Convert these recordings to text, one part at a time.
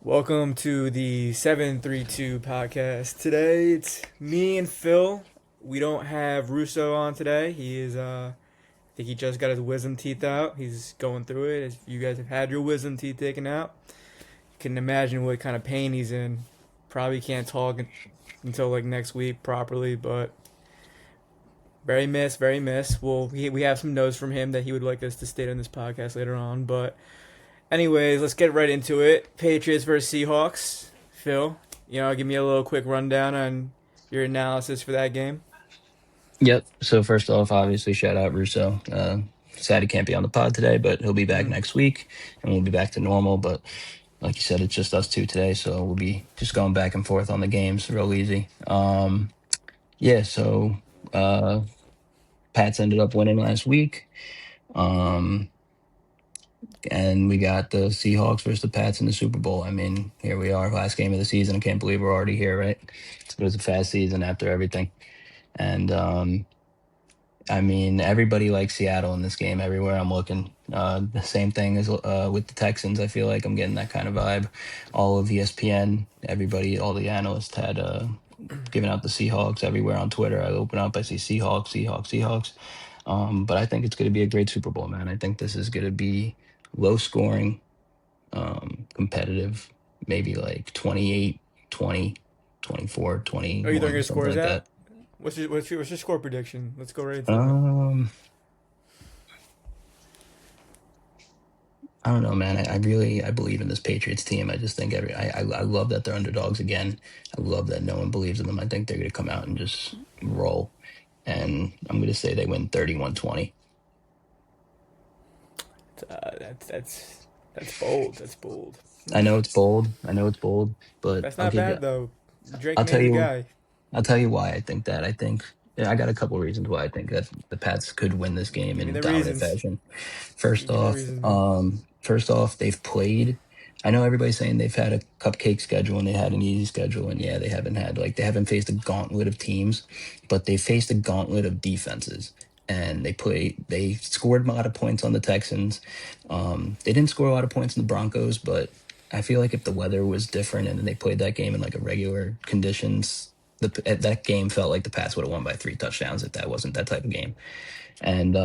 Welcome to the 732 podcast. Today it's me and Phil. We don't have Russo on today. I think he just got his wisdom teeth out. He's going through it. If you guys have had your wisdom teeth taken out, you can imagine what kind of pain he's in. Probably can't talk until like next week properly, but very miss. We have some notes from him that he would like us to state on this podcast later on, but anyways, let's get right into it. Patriots versus Seahawks. Phil, give me a little quick rundown on your analysis for that game. Yep. So first off, obviously, shout out Russo. Sad he can't be on the pod today, but he'll be back Mm-hmm. next week, and we'll be back to normal. But like you said, it's just us two today, so we'll be just going back and forth on the games, real easy. Yeah. So uh, Pats ended up winning last week, um, and we got the Seahawks versus the Pats in the Super Bowl. I mean, here we are, last game of the season. I can't believe we're already here, right? It was a fast season after everything, and I mean, everybody likes Seattle in this game. Everywhere I'm looking, the same thing as with the Texans. I feel like I'm getting that kind of vibe. All of ESPN, everybody, all the analysts had given out the Seahawks everywhere on Twitter. I open up, I see Seahawks, Seahawks, Seahawks. But I think it's going to be a great Super Bowl, man. I think this is going to be low scoring, competitive, maybe like 28, 20, 24, Are you throwing 21, your something scores like out? that. What's your score prediction? Let's go right into it. Um, I don't know, man. I believe in this Patriots team. I just think I love that they're underdogs again. I love that no one believes in them. I think they're going to come out and just roll. And I'm going to say they win 31-20. That's bold. That's bold. I know it's bold. I know it's bold, but That's not bad though. Drake I'll tell May's a you, guy. I'll tell you why I think that. I think yeah, I got a couple reasons why I think that the Pats could win this game Give me in the dominant reasons. fashion. Give me the reasons, man. First off, they've played. I know everybody's saying they've had a cupcake schedule and they had an easy schedule, and yeah, they haven't faced a gauntlet of teams, but they faced a gauntlet of defenses. And they scored a lot of points on the Texans. They didn't score a lot of points in the Broncos, but I feel like if the weather was different and they played that game in like a regular conditions, that game felt like the Pats would have won by 3 touchdowns if that wasn't that type of game. And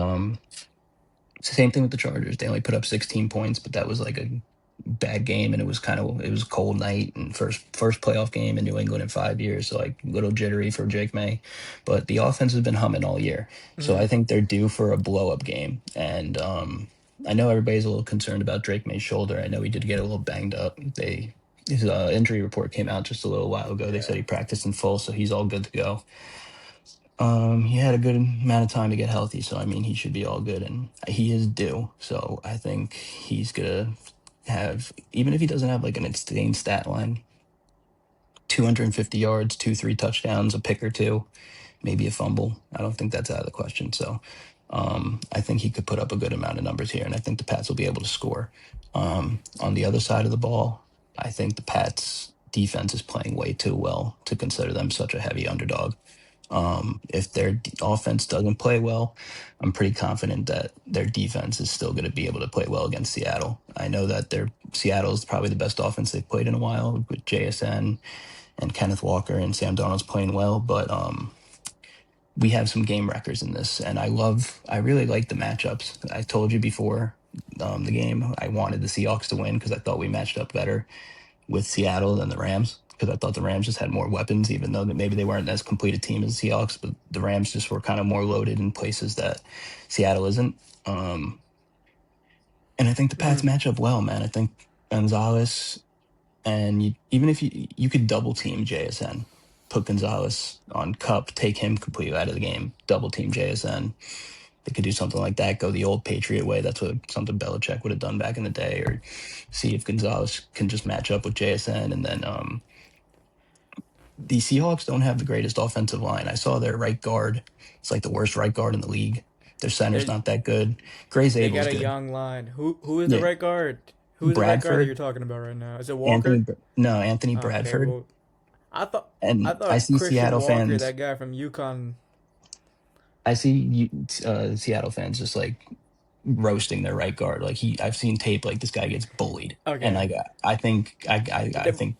it's the same thing with the Chargers. They only put up 16 points, but that was like a bad game, and it was a cold night and first playoff game in New England in 5 years, so like a little jittery for Jake May. But the offense has been humming all year, so Mm-hmm. I think they're due for a blow up game. And I know everybody's a little concerned about Drake May's shoulder. I know he did get a little banged up. His injury report came out just a little while ago. They Yeah. said he practiced in full, so he's all good to go. He had a good amount of time to get healthy, so I mean, he should be all good, and he is due. So I think he's gonna have, even if he doesn't have like an insane stat line, 250 yards, 3 touchdowns, a pick or two, maybe a fumble. I don't think that's out of the question. So I think he could put up a good amount of numbers here, and I think the Pats will be able to score. On the other side of the ball, I think the Pats defense is playing way too well to consider them such a heavy underdog. If their offense doesn't play well, I'm pretty confident that their defense is still going to be able to play well against Seattle. I know that Seattle is probably the best offense they've played in a while with JSN and Kenneth Walker, and Sam Darnold's playing well, but we have some game wreckers in this, and I really like the matchups. I told you before the game, I wanted the Seahawks to win because I thought we matched up better with Seattle than the Rams, because I thought the Rams just had more weapons, even though that maybe they weren't as complete a team as the Seahawks, but the Rams just were kind of more loaded in places that Seattle isn't. Um, and I think the Pats Mm-hmm. match up well, man. I think Gonzalez, and even if you could double team JSN, put Gonzalez on Cup, take him completely out of the game, double team JSN. They could do something like that, go the old Patriot way. That's what something Belichick would have done back in the day, or see if Gonzalez can just match up with JSN. And then the Seahawks don't have the greatest offensive line. I saw their right guard. It's like the worst right guard in the league. Their center's They not that good. Gray they got Zabel's a good. young line. Who is the Yeah, right guard? Who is the right guard that you're Bradford, talking about right now? Is it Walker? No, Anthony Okay, Bradford. well, I thought I And I thought see Christian Seattle Walker, fans. that guy from UConn. I see Seattle fans just like roasting their right guard. Like I've seen tape like this guy gets bullied, and Okay. like I think I The- think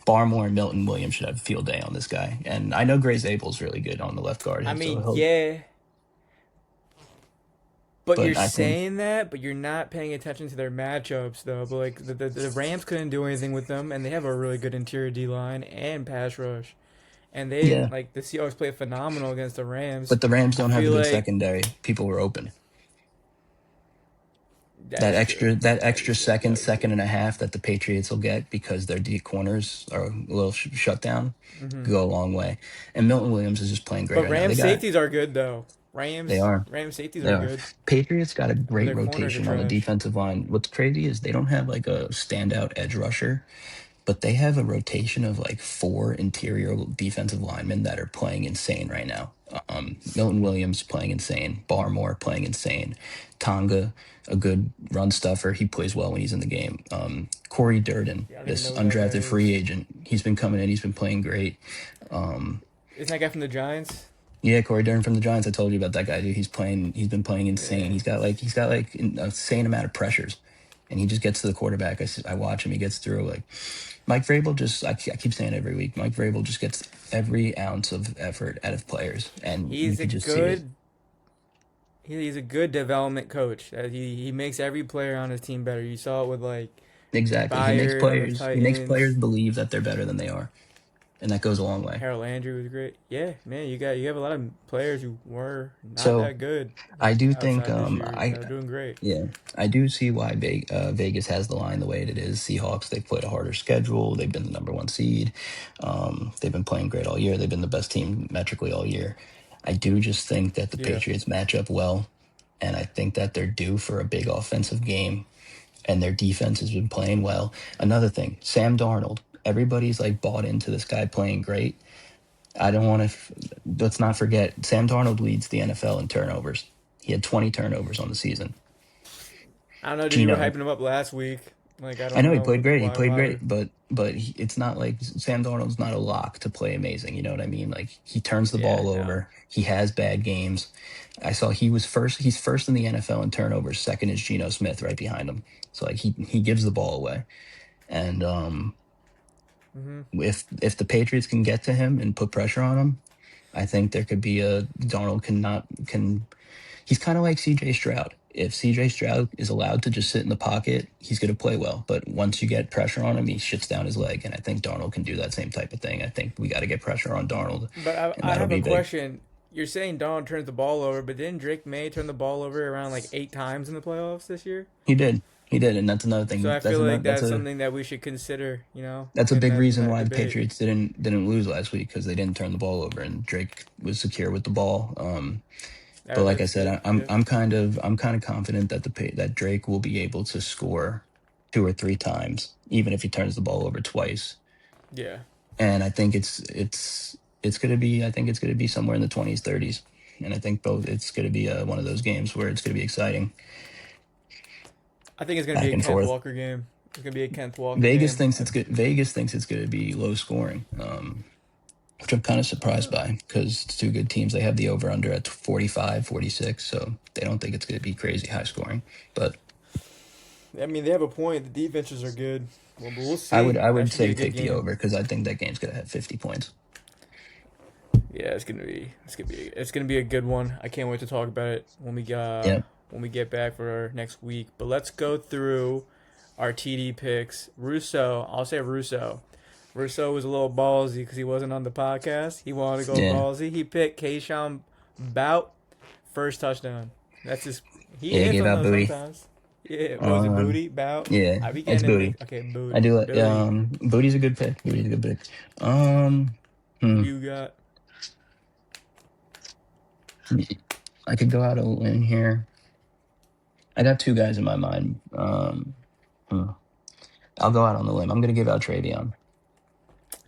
Barmore and Milton Williams should have a field day on this guy. And I know Grace Abel's really good on the left guard, I so mean, he'll. yeah, but you're But I think, saying that, but you're not paying attention to their matchups though. But like the Rams couldn't do anything with them, and they have a really good interior D line and pass rush, and they yeah. like the Seahawks played phenomenal against the Rams. But the Rams I don't have a feel good like secondary. People were open. that is true. That That extra is true. That is second true. and a half that the Patriots will get because their deep corners are a little shut down Hmm. go a long way. And Milton Williams is just playing great But right now. Rams safeties are good though. They are. Rams safeties They are are. good, Patriots got a but great their corners are rotation on the trash. defensive line. What's crazy is they don't have like a standout edge rusher, but they have a rotation of like four interior defensive linemen that are playing insane right now. Milton Williams playing insane, Barmore playing insane, Tonga, a good run stuffer. He plays well when he's in the game. Corey Durden, Yeah, I don't even this know who that guy undrafted free is. agent, he's been coming in. He's been playing great. Isn't that guy from the Giants? Yeah, Corey Durden from the Giants. I told you about that guy, dude. He's playing. He's been playing insane. Yeah. He's got like an insane amount of pressures, and he just gets to the quarterback. I watch him. He gets through. Like Mike Vrabel, just I keep saying it every week. Mike Vrabel just gets every ounce of effort out of players, and you He's a could just see it. good he's a good development coach. He makes every player on his team better. You saw it with like Exactly. Byard on the He makes Titans. players believe that they're better than they are, and that goes a long way. Harold Landry was great. Yeah, man, you have a lot of players who were not So that good I do think outside this year I that are doing great. yeah, I do see why Vegas has the line the way it is. Seahawks, they've played a harder schedule. They've been the number one seed. They've been playing great all year. They've been the best team metrically all year. I do just think that the Yeah. Patriots match up well, and I think that they're due for a big offensive game, and their defense has been playing well. Another thing, Sam Darnold. Everybody's like bought into this guy playing great. I don't want to. Let's not forget, Sam Darnold leads the NFL in turnovers. He had 20 turnovers on the season. I don't know, dude. You were Gino, hyping him up last week. Like I I don't know he know played great. He played why. great, but it's not like Sam Darnold's not a lock to play amazing. You know what I mean? Like he turns the Yeah, ball no. over. He has bad games. I saw he was first. He's first in the NFL in turnovers. Second is Geno Smith, right behind him. So like he gives the ball away. And Hmm. if the Patriots can get to him and put pressure on him, I think there could be a Darnold can. He's kind of like C.J. Stroud. If C.J. Stroud is allowed to just sit in the pocket, he's going to play well. But once you get pressure on him, he shits down his leg, and I think Darnold can do that same type of thing. I think we got to get pressure on Darnold, But and I that'll have a be big. question. You're saying Donald turns the ball over, but didn't Drake May turn the ball over around like 8 times in the playoffs this year? He did, and that's another So thing. I feel like that's something that we should consider, That's a in big reason that why the debate. Patriots didn't lose last week because they didn't turn the ball over, and Drake was secure with the ball. But like I That's said, good. I'm Yeah. I'm kind of confident that that Drake will be able to score two or three times, even if he turns the ball over twice. Yeah. And I think it's gonna be I think it's gonna be somewhere in the 20s, 30s, and I think both it's gonna be one of those games where it's gonna be exciting I think it's gonna be back a and Kenneth forth. Walker game. It's gonna be a Kenneth Walker game. Vegas thinks it's gonna be low scoring. Which I'm kind of surprised by because it's two good teams. They have the over under at 45, 46, so they don't think it's going to be crazy high scoring. But I mean, they have a point. The defenses are good. Well, but we'll see. I That would should be say a good take the game. over because I think that game's going to have 50 points. Yeah, it's gonna be a good one. I can't wait to talk about it Yeah. when we get back for our next week. But let's go through our TD picks. Russo, I'll say Russo. Russo was a little ballsy because he wasn't on the podcast. He wanted to go Yeah. ballsy. He picked Keishon Bout first touchdown. That's just he Yeah, he hits gave on out those booty. sometimes. Yeah, what was it? Booty Bout. Yeah, I be it's getting it Booty. mixed. Okay, I Booty. do it. Booty. Booty's a good pick. Booty's a good pick. Um, Who hmm. you got? I could go out a limb here. I got two guys in my mind. Hmm. I'll go out on the limb. I'm going to give out Travion.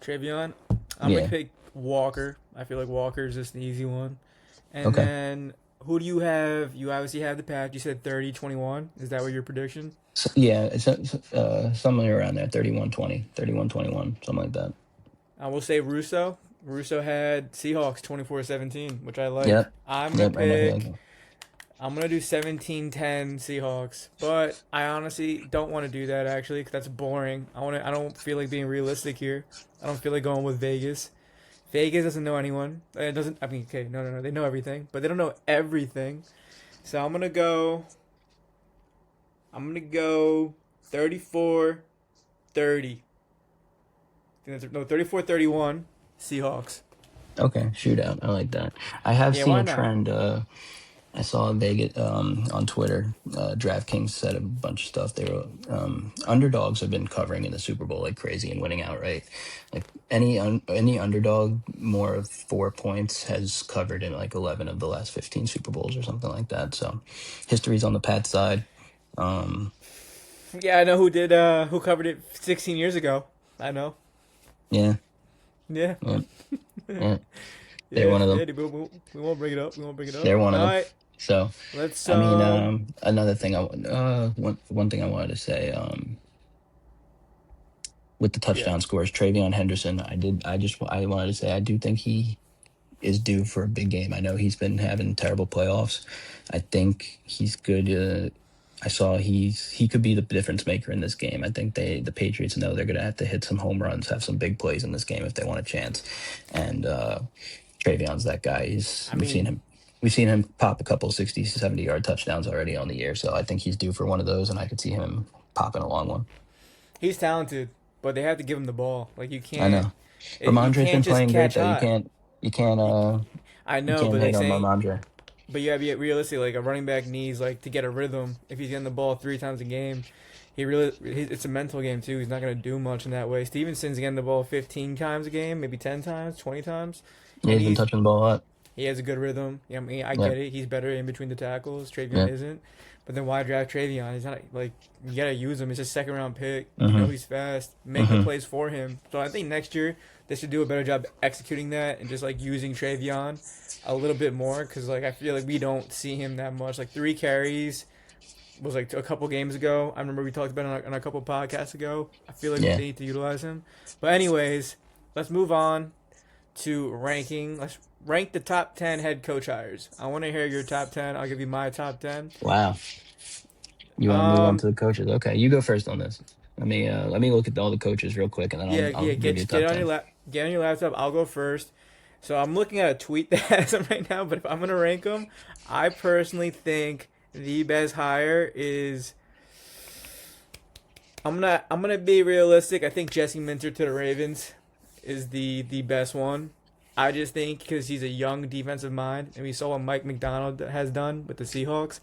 Travion. I'm gonna Yeah. pick Walker. I feel like Walker is just an easy one. And Okay. then who do you have? You obviously have the pack. You said 30-21. Is that what your prediction? So, yeah, it's somewhere around there, 31-20, 31-21, something like that. I will say Russo. Russo had Seahawks 24-17, which I like. Yep, I'm gonna yep, I know who I pick. go. I'm gonna do 17-10 Seahawks, but I honestly don't want to do that actually, 'cause that's boring. I don't feel like being realistic here. I don't feel like going with Vegas. Vegas doesn't know anyone. It doesn't. I mean, okay, no. They know everything, but they don't know everything. So I'm gonna go 34-30. No, 34-31 Seahawks. Okay, shootout. I like that. I have Yeah, seen why a not? trend. I saw Vegas on Twitter. DraftKings said a bunch of stuff. They were underdogs have been covering in the Super Bowl like crazy and winning outright. Like any underdog more of 4 points has covered in like 11 of the last 15 Super Bowls or something like that. So history's on the Pat side. Um, Yeah, I know who did. Who covered it 16 years ago? I know. yeah, Yeah. yeah, yeah. They're Yeah, one of yeah, them. we won't bring it up. We won't bring it up. They're one of All them. right, So let's I mean, another thing one thing I wanted to say. With the yeah. touchdown scores, Travion Henderson. I wanted to say I do think he is due for a big game. I know he's been having terrible playoffs. I think he's good. I saw he could be the difference maker in this game. I think the Patriots know they're gonna have to hit some home runs, have some big plays in this game if they want a chance. And Travion's that guy. I We've seen mean, him. We've seen him pop a couple 60, 70 yard touchdowns already on the year. So I think he's due for one of those, and I could see him popping a long one. he's talented, but they have to give him the ball. Like I know. you Ramondre's can't been just playing great catch though. hot. You, I You know, can't but hate like on saying, Ramondre. but you gotta be realistic. Like a running back needs like to get a rhythm. If he's getting the ball 3 times a game, it's a mental game too. He's not gonna do much in that way. Stevenson's getting the ball 15 times a game, maybe 10 times, 20 times, Yeah, and he's been touching the ball a lot. he has a good rhythm. Yeah, I mean, I Yeah, get it. He's better in between the tackles. Travion yeah. isn't. But then why draft Travion? He's not like you gotta use him. It's a second round pick. You know Mm-hmm. he's fast. Make the Mm-hmm. plays for him. So I think next year they should do a better job executing that and just like using Travion a little bit more because like I feel like we don't see him that much. Like 3 carries was like a couple games ago. I remember we talked about it on a couple podcasts ago. I feel like Yeah. they need to utilize him. But anyways, let's move on to ranking. Let's rank the top 10 head coach hires. I want to hear your top 10. I'll give you my top 10. Wow. You want to move on Um, to the coaches? Okay, you go first on this. Let me look at all the coaches real quick, and then yeah, I'll yeah. give you a Get top on your 10. get on your laptop. I'll go first. So I'm looking at a tweet that has them right now. But if I'm gonna rank them, I personally think the best hire is. I'm gonna be realistic. I think Jesse Minter to the Ravens is the best one. I just think because he's a young defensive mind, and we saw what Mike McDonald has done with the Seahawks,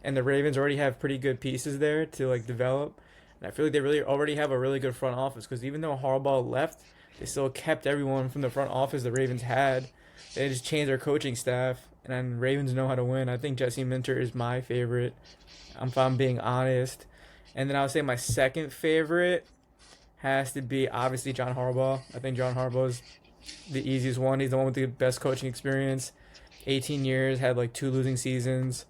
and the Ravens already have pretty good pieces there to like develop. And I feel like they really already have a really good front office because even though Harbaugh left, they still kept everyone from the front office the Ravens had. They just changed their coaching staff, and then Ravens know how to win. I think Jesse Minter is my favorite. If I'm being honest, and then I would say my second favorite has to be obviously John Harbaugh. I think John Harbaugh is the easiest one. He's the one with the best coaching experience. 18 years, had like 2 losing seasons.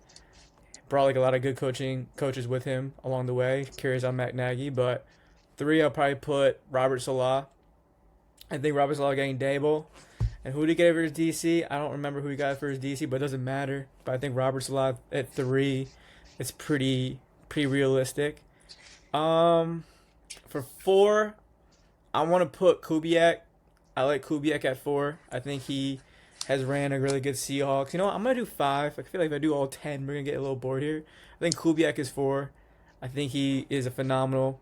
Brought like a lot of good coaches with him along the way. Curious on Matt Nagy, but three I'll probably put Robert Salah. I think Robert Salah getting Dable. And who did he get for his DC? I don't remember who he got for his DC, but it doesn't matter. But I think Robert Salah at three, it's pretty realistic. Um, for four, I want to put Kubiak. I like Kubiak at four. I think he has ran a really good Seahawks. You know what? I'm gonna do five. I feel like if I do all 10, we're gonna get a little bored here. I think Kubiak is four. I think he is a phenomenal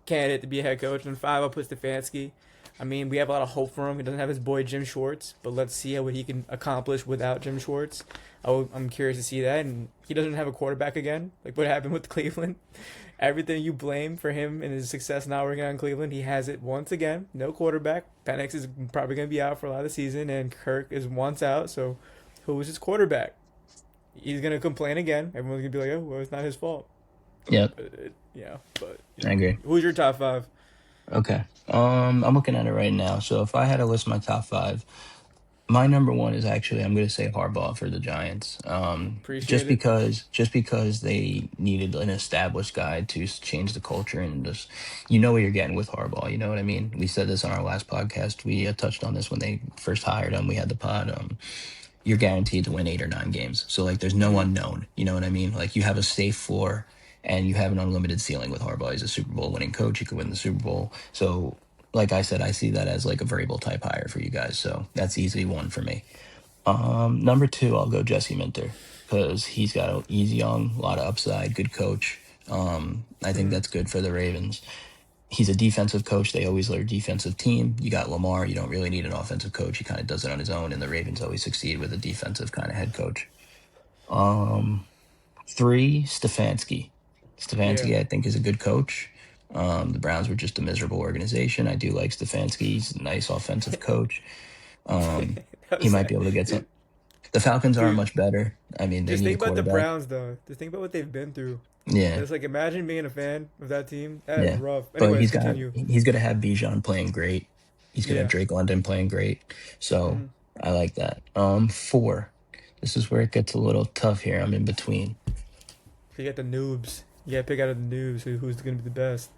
candidate to be a head coach. And five, I'll put Stefanski. I mean, we have a lot of hope for him. He doesn't have his boy Jim Schwartz, but let's see what he can accomplish without Jim Schwartz. I'm curious to see that. And he doesn't have a quarterback again, like what happened with Cleveland. Everything you blame for him and his success now working on Cleveland, he has it once again. No quarterback. Penix is probably going to be out for a lot of the season, and Kirk is once out. So, who is his quarterback? He's going to complain again. Everyone's going to be like, "Oh, well, it's not his fault." Yep, But I agree. who's your top five? Okay. I'm looking at it right now. So if I had to list my top five, my number one is actually I'm going to say Harbaugh for the Giants. Appreciate it. Just because they needed an established guy to change the culture and just you know what you're getting with Harbaugh. You know what I mean? We said this on our last podcast. We touched on this when they first hired him. We had the pod. you're guaranteed to win 8 or 9 games. So like, there's no Mm-hmm. unknown. You know what I mean? Like, you have a safe floor, and you have an unlimited ceiling with Harbaugh. He's a Super Bowl winning coach. He could win the Super Bowl. So, like I said, I see that as like a variable type hire for you guys. So that's easy one for me. Number two, I'll go Jesse Minter because he's got an easy young, a lot of upside, good coach. I think Mm-hmm. that's good for the Ravens. He's a defensive coach. They always are a defensive team. You got Lamar. You don't really need an offensive coach. He kind of does it on his own, and the Ravens always succeed with a defensive kind of head coach. Um, Three, Stefanski. Yeah. Stefanski, I think, is a good coach. The Browns were just a miserable organization. I do like Stefanski. He's a nice offensive coach. Um, That he was might sad. be able to get some. Dude, The Falcons aren't dude, much better. I mean, they just need a think about the quarterback. Browns though. Just think about what they've been through. Yeah, It's like imagine being a fan of that team. That is yeah. rough. But Anyways, continue. he's gonna have Bijan playing great. He's gonna have Yeah. Drake London playing great. So Mm-hmm. I like that. Four. This is where it gets a little tough here. I'm in between. You got the noobs. You got to pick out of the noobs who's going to be the best.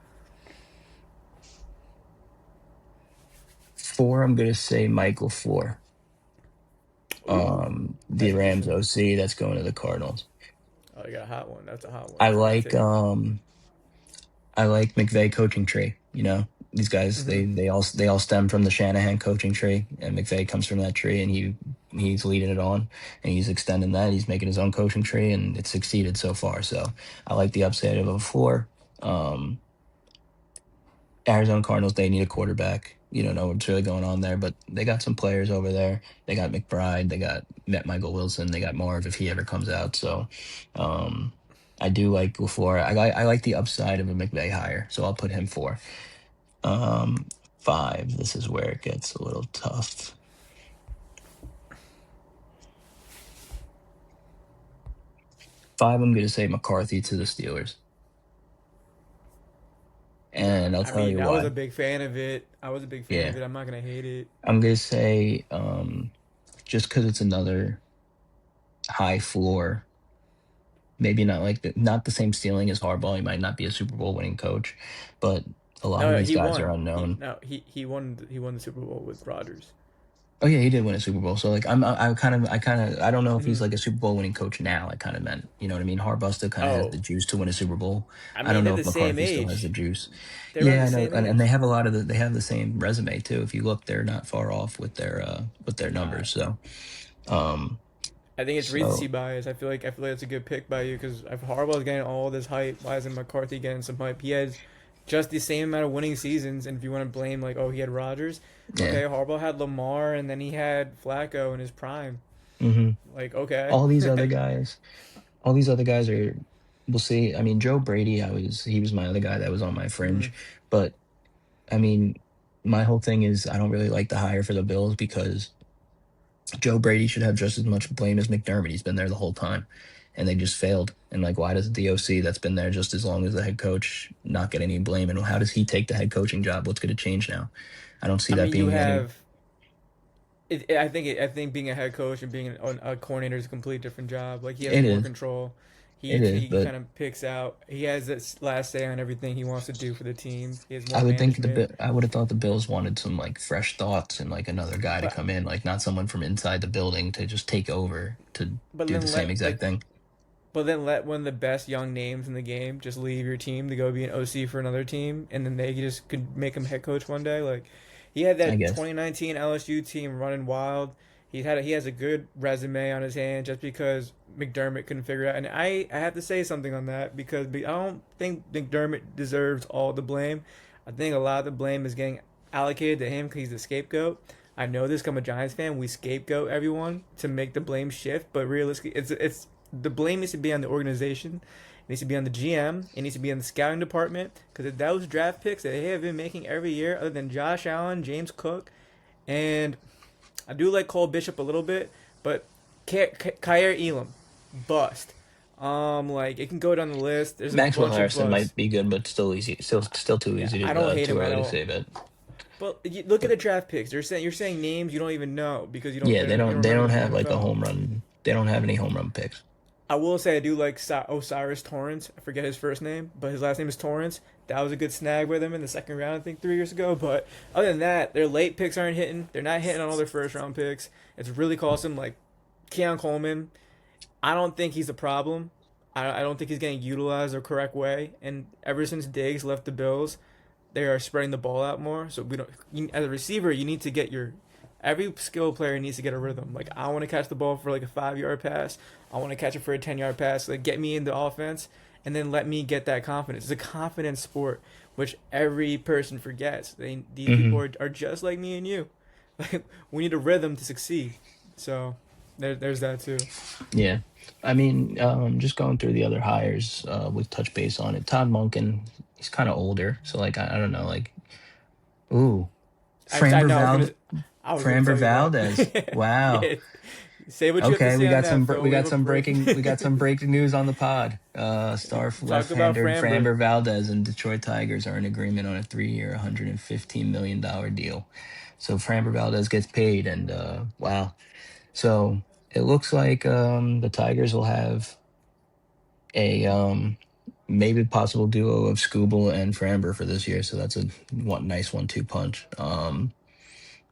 Four, I'm gonna say Michael Four. Ooh, The nice Rams addition. OC that's going to the Cardinals. Oh, you got a hot one. That's a hot one. I That's a hot like take. McVay coaching tree. You know, these guys Mm-hmm. they all stem from the Shanahan coaching tree, and McVay comes from that tree, and he's leading it on, and he's extending that. He's making his own coaching tree, and it's succeeded so far. So I like the upside of a four. Um, Arizona Cardinals, they need a quarterback. You don't know what's really going on there, but they got some players over there. They got McBride, they got Michael Wilson, they got Marv if he ever comes out. So um, I do like before. I like the upside of a McVay hire, so I'll put him four. Um, Five. This is where it gets a little tough. Five. I'm going to say McCarthy to the Steelers, and I'll I tell mean, you I was a why. big fan of it. I was a big fan of Yeah, it. I'm not going to hate it. I'm going to say just because it's another high floor. Maybe not like not the same ceiling as Harbaugh. He might not be a Super Bowl winning coach, but a lot of No, these he guys are won. unknown. He won the Super Bowl with Rodgers. Oh yeah, he did win a Super Bowl. So like I don't know if he's Hmm. like a Super Bowl winning coach now. I kind of meant, you know what I mean. Harbaugh still kind of has the Oh, juice to win a Super Bowl. I I don't mean, they're know the if same McCarthy still has the age. juice. They're around Yeah, the I know, same and they age. have a lot of they have the same resume too. If you look, they're not far off with their Nah, numbers. So um I think it's recency so bias. I feel like it's a good pick by you because if Harbaugh's getting all this hype, why isn't McCarthy getting some hype? He has just the same amount of winning seasons, and if you want to blame like, oh, he had Rodgers, yeah. okay, Harbaugh had Lamar, and then he had Flacco in his prime. hmm Like, okay, All these other guys. All these other guys are, we'll see. I mean, Joe Brady, he was my other guy that was on my hmm fringe. But I mean, my whole thing is I don't really like the hire for the Bills because Joe Brady should have just as much blame as McDermott. He's been there the whole time, and they just failed. And like, why does the OC that's been there just as long as the head coach not get any blame? And how does he take the head coaching job? What's going to change now? I don't see I that mean, you being any. have. I think being a head coach and being a coordinator is a completely different job. Like he has It more is, control. it is, He but kind of picks out. He has this last say on everything he wants to do for the team. He has more I would think management. I would have thought the Bills wanted some like fresh thoughts and like another guy to But come in, like not someone from inside the building to just take over to but do the then same let exact like thing. but then let one of the best young names in the game just leave your team to go be an OC for another team, and then they just could make him head coach one day. Like he had I that guess 2019 LSU team running wild. He has a good resume on his hand just because McDermott couldn't figure it out. And I have to say something on that because I don't think McDermott deserves all the blame. I think a lot of the blame is getting allocated to him because he's the scapegoat. I know this. 'Cause I'm a Giants fan. We scapegoat everyone to make the blame shift, but realistically, it's the blame needs to be on the organization. It needs to be on the GM. It needs to be on the scouting department because those draft picks that they have been making every year, other than Josh Allen, James Cook, and I do like Cole Bishop a little bit, but Kyer Elam, bust. Like it can go down the list. There's a Maxwell bunch of Harrison busts. might be good, but still easy, still too Yeah, easy I don't to hate too him at early to all. save it. But look at the draft picks. You're saying names you don't even know because Yeah, you don't they remember don't them have from the like a NFL. home run. They don't have any home run picks. I will say I do like Osiris Torrance. I forget his first name, but his last name is Torrance. That was a good snag with him in the second round, I think 3 years ago. But other than that, their late picks aren't hitting. They're not hitting on all their first round picks. It's really cost them like Keon Coleman, I don't think he's a problem. I don't think he's getting utilized the correct way. And ever since Diggs left the Bills, they are spreading the ball out more. So we don't. As a receiver, you need to get your. Every skill player needs to get a rhythm. Like I want to catch the ball for like a 5 yard pass. I want to catch it for a 10 yard pass. Like get me in the offense, and then let me get that confidence. It's a confidence sport, which every person forgets. These Hmm. people are just like me and you. Like we need a rhythm to succeed. So there's that too. Yeah. I mean, just going through the other hires, with touch base on it. Todd Monken, he's kind of older, so like I don't know, like ooh, I Framber know Val I was gonna Framber tell you Valdez. that. Wow. Yeah. Say what you have to Okay, say on that, Phil. we We got have a some break. breaking news on the pod. Star Talk about left-hander Framber. Framber Valdez and Detroit Tigers are in agreement on a 3-year, $115 million deal. So Framber Valdez gets paid, and wow. So it looks like the Tigers will have a maybe possible duo of Scooble and Framber for this year. So that's a nice 1-2 punch.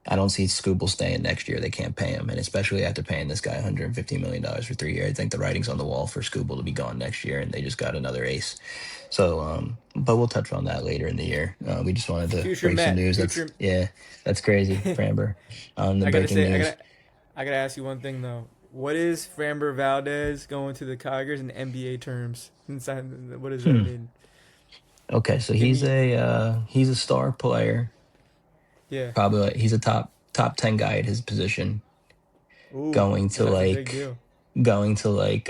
I don't see Scooble staying next year. They can't pay him, and especially after paying this guy $115 million for 3 years, I think the writing's on the wall for Scooble to be gone next year, and they just got another ace. So, but we'll touch on that later in the year. We just wanted to Future break some Met. news. Future. That's crazy, Framber. On the I gotta breaking say, news. I gotta ask you one thing though. What is Framber Valdez going to the Tigers in NBA terms? What does that Hmm. mean? Okay, so Give me. he's a star player. Yeah. Probably he's a top 10 guy at his position. Ooh, Going to that's a big like deal. going to like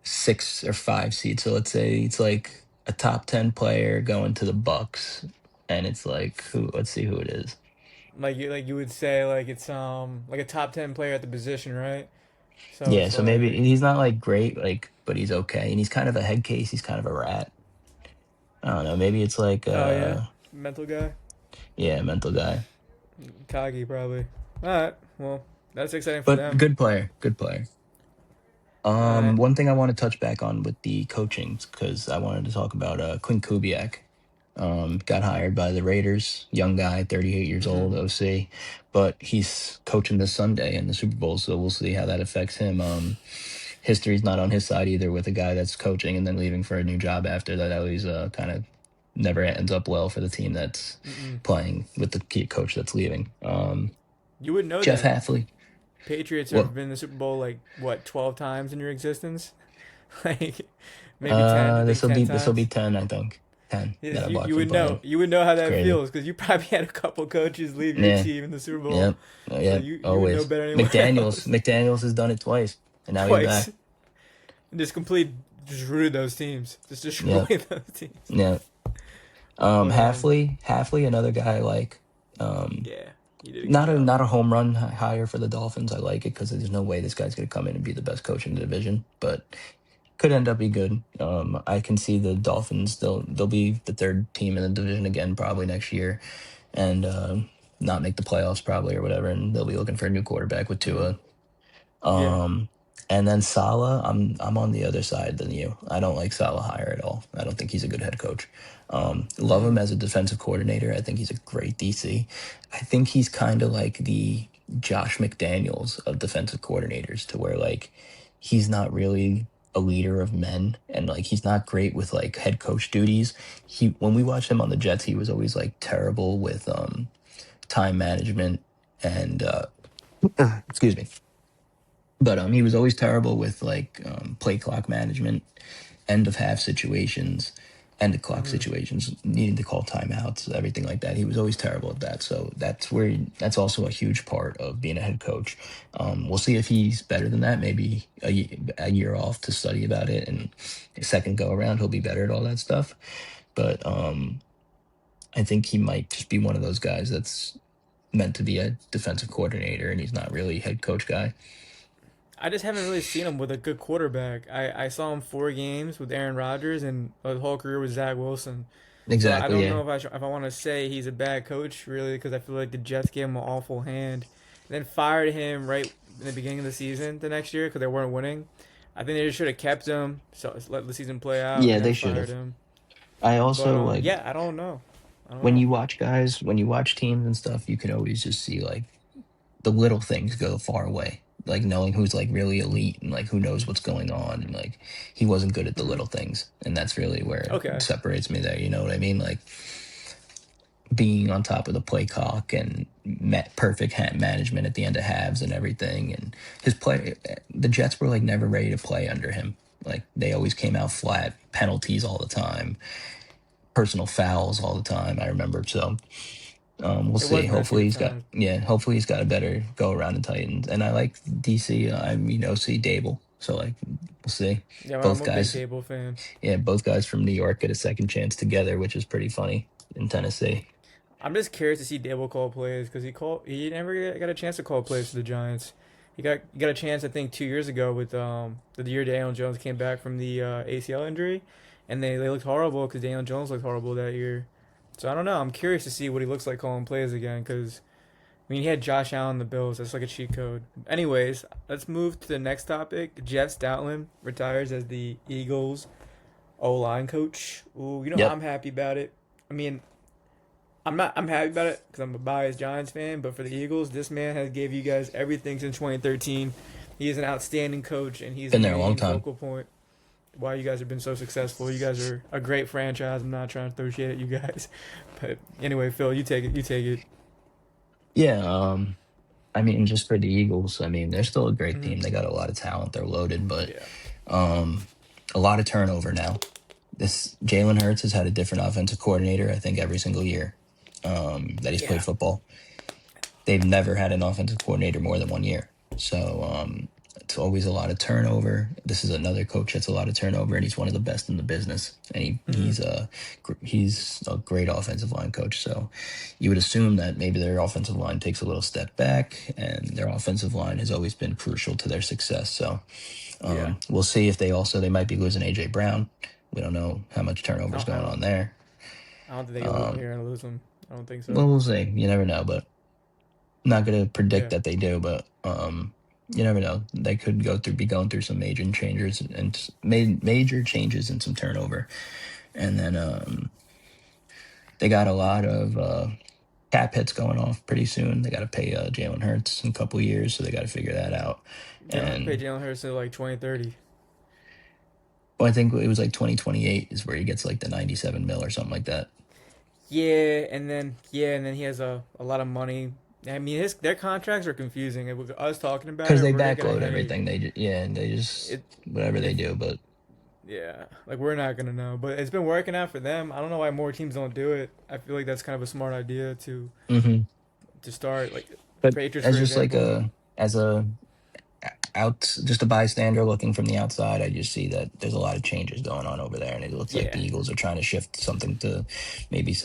6 or 5 seed. So let's say it's like a top 10 player going to the Bucks, and it's like who? Let's see who it is. Like you would say like it's like a top 10 player at the position, right? So Yeah, it's so maybe like he's not like great, like, but he's okay, and he's kind of a head case. He's kind of a rat. I don't know. Maybe it's like oh yeah, mental guy, yeah, mental guy, Kagi probably. All right, well that's exciting for but them. good player, good player. All right. One thing I want to touch back on with the coaching because I wanted to talk about Clint Kubiak. Got hired by the Raiders, young guy, 38 years Mm-hmm. old, OC, but he's coaching this Sunday in the Super Bowl, so we'll see how that affects him. History's not on his side either with a guy that's coaching and then leaving for a new job after that. Always kind of never ends up well for the team that's Mm-mm. playing with the key coach that's leaving. You would know Jeff that Halfley. Patriots have Well, been in the Super Bowl like what 12 times in your existence, like maybe 10. I think ten this will be times. 10, I think. 10 Yeah, that I've you watched would them know playing. how It's that crazy. feels because you probably had a couple coaches leave your Yeah, team in the Super Bowl, yep, so yep, you would know always. better than anyone else. McDaniels has done it twice, and now he's Twice back. and just rooted those teams, just destroy Yep, those teams. yep. But Halfley, another guy like um, yeah, you did a good job. not a home run hire for the Dolphins. I like it because there's no way this guy's gonna come in and be the best coach in the division, but could end up be good. I can see the Dolphins. They'll be the third team in the division again probably next year, and not make the playoffs probably or whatever. And they'll be looking for a new quarterback with Hmm. Tua. Yeah. Um, and then Salah, I'm on the other side than you. I don't like Salah hire at all. I don't think he's a good head coach. Love him Mm. as a defensive coordinator. I think he's a great DC. I think he's kind of like the Josh McDaniels of defensive coordinators, to where like he's not really a leader of men, and like he's not great with like head coach duties. He When we watched him on the Jets, he was always like terrible with time management and excuse me, but he was always terrible with like play clock management, end of half situations, end of clock Hmm. situations, needing to call timeouts, everything like that. He was always terrible at that. So that's also a huge part of being a head coach. We'll see if he's better than that. Maybe a year off to study about it, and a second go around he'll be better at all that stuff. But I think he might just be one of those guys that's meant to be a defensive coordinator, and he's not really a head coach guy. I just haven't really seen him with a good quarterback. I saw him 4 games with Aaron Rodgers and his whole career with Zach Wilson. So I Exactly. don't Yeah. know if I want to say he's a bad coach really because I feel like the Jets gave him an awful hand, and then fired him right in the beginning of the season the next year because they weren't winning. I think they just should have kept him, so let the season play out, Yeah, and then they should fired have. him. I But also like yeah, I don't know. I don't when know. you watch guys, when you watch teams and stuff, you can always just see like the little things go far away. Like knowing who's like really elite and like who knows what's going on, and like he wasn't good at the Hmm. little things, and that's really where it Okay. separates me there. You know what I mean? Like being on top of the play clock and perfect hand management at the end of halves and everything. And his play, the Jets were like never ready to play under him. Like they always came out flat, penalties all the time, personal fouls all the time. I remember. So we'll It was see. messy Hopefully at he's got times. yeah. Hopefully he's got a better go around in Titans. And I like DC. I mean OC Dable. So like we'll see. Yeah, I'm Both a big guys, Dable fan. yeah, both guys from New York get a second chance together, which is pretty funny in Tennessee. I'm just curious to see Dable call plays because he never got a chance to call plays for the Giants. He got a chance I think 2 years ago with the year Daniel Jones came back from the ACL injury, and they looked horrible because Daniel Jones looked horrible that year. So I don't know. I'm curious to see what he looks like calling plays again because I mean he had Josh Allen in the Bills. That's like a cheat code. Anyways, let's move to the next topic. Jeff Stoutland retires as the Eagles O line coach. Ooh, Yep. I'm happy about it. I mean, I'm not. I'm happy about it because I'm a biased Giants fan. But for the Eagles, this man has gave you guys everything since 2013. He is an outstanding coach, and he's the Been there a long main time. focal point why you guys have been so successful. You guys are a great franchise. I'm not trying to throw shade at you guys, but anyway, Phil, you take it. You take it. Yeah, I mean, just for the Eagles, I mean, they're still a great Hmm. team. They got a lot of talent. They're loaded, but Yeah. um, a lot of turnover now. This Jalen Hurts has had a different offensive coordinator, I think, every single year that he's played Yeah. football. They've never had an offensive coordinator more than 1 year. So it's always a lot of turnover. This is another coach that's a lot of turnover, and he's one of the best in the business. And Hmm. he's a great offensive line coach. So you would assume that maybe their offensive line takes a little step back, and their offensive line has always been crucial to their success. So Yeah. we'll see if they might be losing AJ Brown. We don't know how much turnover I is don't. I going don't, on there. I don't think they go Um, here and lose him. I don't think well, so. we'll see. You never know, but not gonna predict Yeah. that they do, but you never know. They could be going through some major changes and major changes and some turnover, and then they got a lot of cap hits going off pretty soon. They got to pay Jalen Hurts in a couple years, so they got to figure that out. They don't have to pay And Jalen Hurts until like 2030. well, I think it was like 2028 is where he gets like the 97 mil or something like that Yeah, and then he has a lot of money. I mean, his their contracts are confusing. With us talking about because it, they we're not gonna backload hate everything. Yeah, and they just it. whatever they If do, but. Yeah, like we're not gonna know, but it's been working out for them. I don't know why more teams don't do it. I feel like that's kind of a smart idea Mhm. to start. Like But Patriots, as for just like example. a out just a bystander looking from the outside, I just see that there's a lot of changes going on over there, and it looks like the Yeah, Eagles are trying to shift something to maybe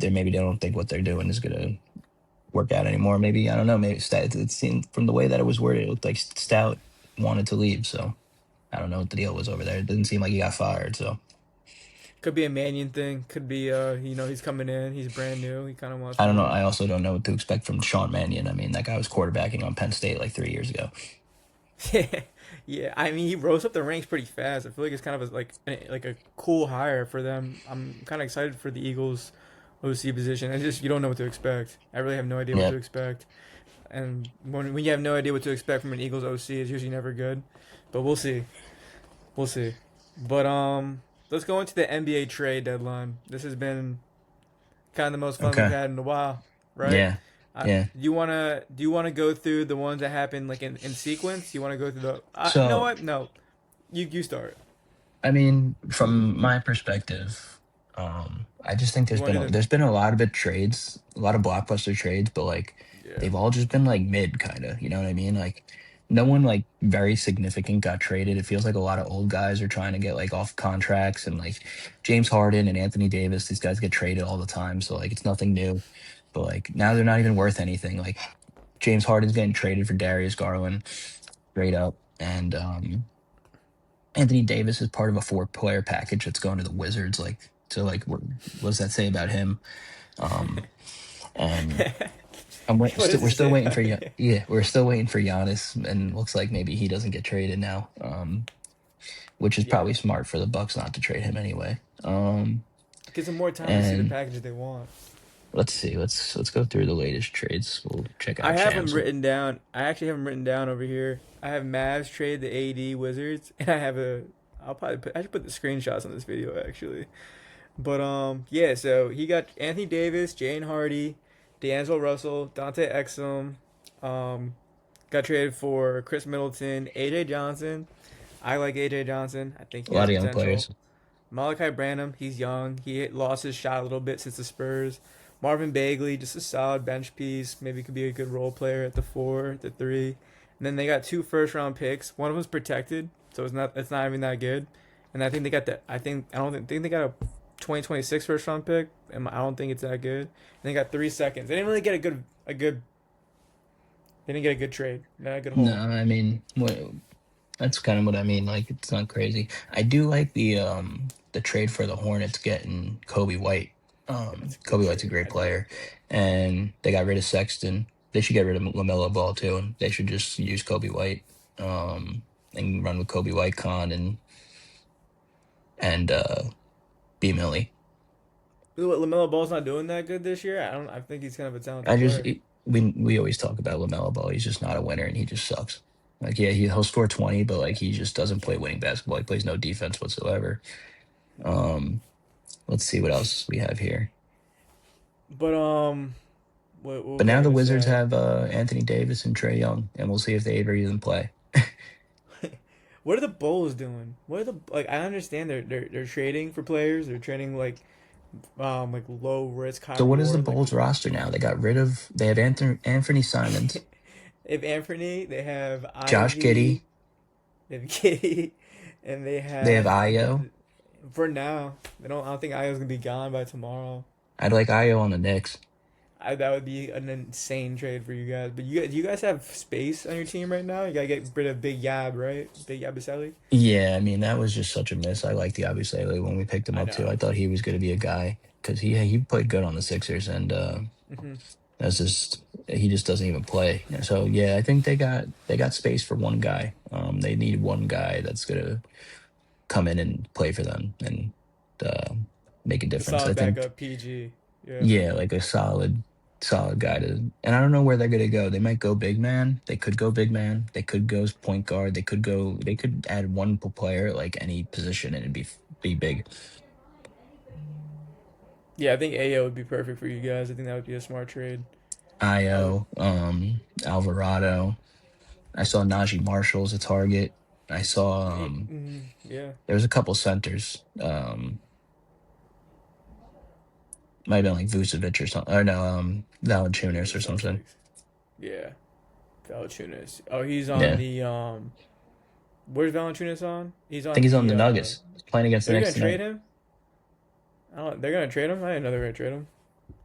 maybe they don't think what they're doing is gonna work out anymore. Maybe I don't know. Maybe it seemed from the way that it was worded, it looked like Stout wanted to leave. So I don't know what the deal was over there. It didn't seem like he got fired. So could be a Mannion thing. Could be he's coming in. He's brand new. He kind of wants I don't know. more. I also don't know what to expect from Sean Mannion. I mean, that guy was quarterbacking on Penn State like 3 years ago. Yeah, yeah. I mean, he rose up the ranks pretty fast. I feel like it's kind of like a cool hire for them. I'm kind of excited for the Eagles OC position. And just you don't know what to expect. I really have no idea what Yeah. to expect. And when you have no idea what to expect from an Eagles OC, it's usually never good. But we'll see. We'll see. But let's go into the NBA trade deadline. This has been kind of the most fun we've Okay. had in a while, right? Yeah. Yeah. Do you wanna go through the ones that happen like in sequence? You want to go through the? You know So what? No, you start. I mean, from my perspective, I just think You want to do the? there's been a lot of bit trades, a lot of blockbuster trades, but like Yeah. they've all just been like mid kind of, you know what I mean? Like no one like very significant got traded. It feels like a lot of old guys are trying to get like off contracts and like James Harden and Anthony Davis, these guys get traded all the time, so like it's nothing new. But like now they're not even worth anything. Like James Harden's getting traded for Darius Garland straight up, and Anthony Davis is part of a four-player package that's going to the Wizards. Like, so, like, what does that say about him? Um, and What does we're it still say waiting for about you? yeah, we're still waiting for Giannis, and looks like maybe he doesn't get traded now. Which is Yeah. probably smart for the Bucks not to trade him anyway. Gives them more time to see the And package they want. Let's see. Let's go through the latest trades. We'll check I out have them champs. written down. I actually have them written down over here. I have Mavs trade the AD Wizards, and I have a. I'll probably put. I should put the screenshots on this video actually. But yeah. So he got Anthony Davis, Jane Hardy, D'Angelo Russell, Dante Exum. Um, got traded for Chris Middleton, AJ Johnson. I like AJ Johnson. I think A he has lot of young potential. players. Malachi Branham, he's young. He lost his shot a little bit since the Spurs. Marvin Bagley, just a solid bench piece. Maybe could be a good role player at the four, the three. And then they got two first round picks. One of them's protected, so it's not even that good. And I think they got that. I think they got a 2026 first round pick, and I don't think it's that good. And they got 3 seconds. They didn't really get a good. They didn't get a good trade, not a good No, haul. I mean, that's kind of what I mean. Like, it's not crazy. I do like the trade for the Hornets getting Kobe White. That's a good Kobe White's a trade. great I do player, like that. and they got rid of Sexton. They should get rid of Lamelo Ball too, and they should just use Kobe White, and run with Kobe White, Khan, and B Millie. What, Lamelo Ball's not doing that good this year. I don't. I think he's kind of a I talented just player. we always talk about Lamelo Ball. He's just not a winner, and he just sucks. Like, yeah, he'll score 20, but like he just doesn't play winning basketball. He plays no defense whatsoever. Um, let's see what else we have here. But what But was I now the gonna Wizards say? have Anthony Davis and Trey Young, and we'll see if they ever even play. What are the Bulls doing? What are the like? I understand they're trading for players. They're trading like low risk, high So what is the reward. Like Bulls roster now? They have Anthony Simons, if Anthony, they have Josh Giddey, Ivy, they have Kitty, and they they have have Io. for for now. They don't. I don't think Io's gonna be gone by tomorrow. I'd like Io on the Knicks. That would be an insane trade for you guys. But you guys have space on your team right now. You gotta get rid of Big Yab, right? Big Yabusele. Yeah, I mean that was just such a miss. I liked the Abusele when we picked him I up too. I know. thought he was going to be a guy because he played good on the Sixers, and Hmm. that's just he just doesn't even play. So yeah, I think they got space for one guy. They need one guy that's gonna come in and play for them and uh, make a Like a difference. I solid think backup PG. Yeah. yeah, like a solid guy to. And I don't know where they're gonna go. They might go big man. They could go big man. They could go point guard. They could go. They could add one player at, like any position and it'd be big. Yeah, I think AO would be perfect for you guys. I think that would be a smart trade. I would. Io, Alvarado. I saw Najee Marshall's a target. I saw Yeah. there was a couple centers. Might have been like Vucevic or something. Or no, Yeah, Valanciunas the or something. Celtics. Yeah. Valanciunas. Oh, he's on Yeah. the. Where's Valanciunas on? He's I think on he's on the. the Nuggets. He's playing against the They're Knicks gonna trade tonight. him. I don't. They're gonna trade him. I didn't know they were gonna trade him.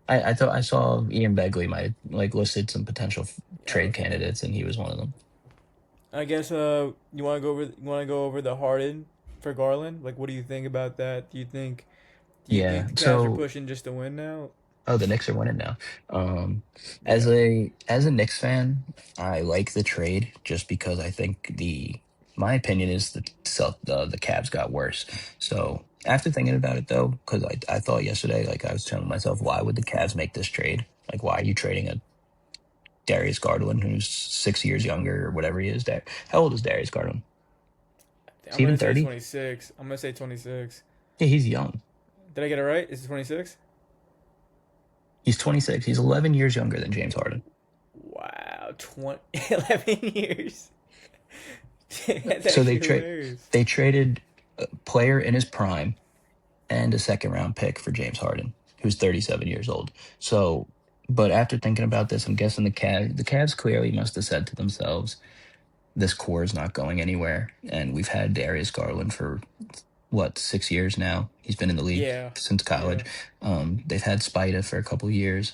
I thought I saw Ian Begley might like listed some potential Oh, trade okay. candidates, and he was one of them. I guess. You want to go over the Harden for Garland. Like, what do you think about that? Do you think Yeah. the Cavs are So, pushing just to win now? oh, the Knicks are winning now. Um, as Yeah. a Knicks fan, I like the trade just because I think my opinion is the Cavs got worse. So after thinking about it though, because I thought yesterday, like I was telling myself, why would the Cavs make this trade? Like, why are you trading a Darius Garland who's 6 years younger or whatever he is? There, how old is Darius Garland? Is I'm he even gonna say 30? 26. I'm gonna say 26. Yeah, he's young. Did I get it right? Is it 26? He's 26. He's 11 years younger than James Harden. Wow, 20, 11 years. That's So actually hilarious. they traded a player in his prime and a second round pick for James Harden, who's 37 years old. So, but after thinking about this, I'm guessing the Cavs clearly must have said to themselves, this core is not going anywhere. And we've had Darius Garland for what, 6 years now. He's been in the league Yeah, since college. yeah. They've had Spida for a couple years.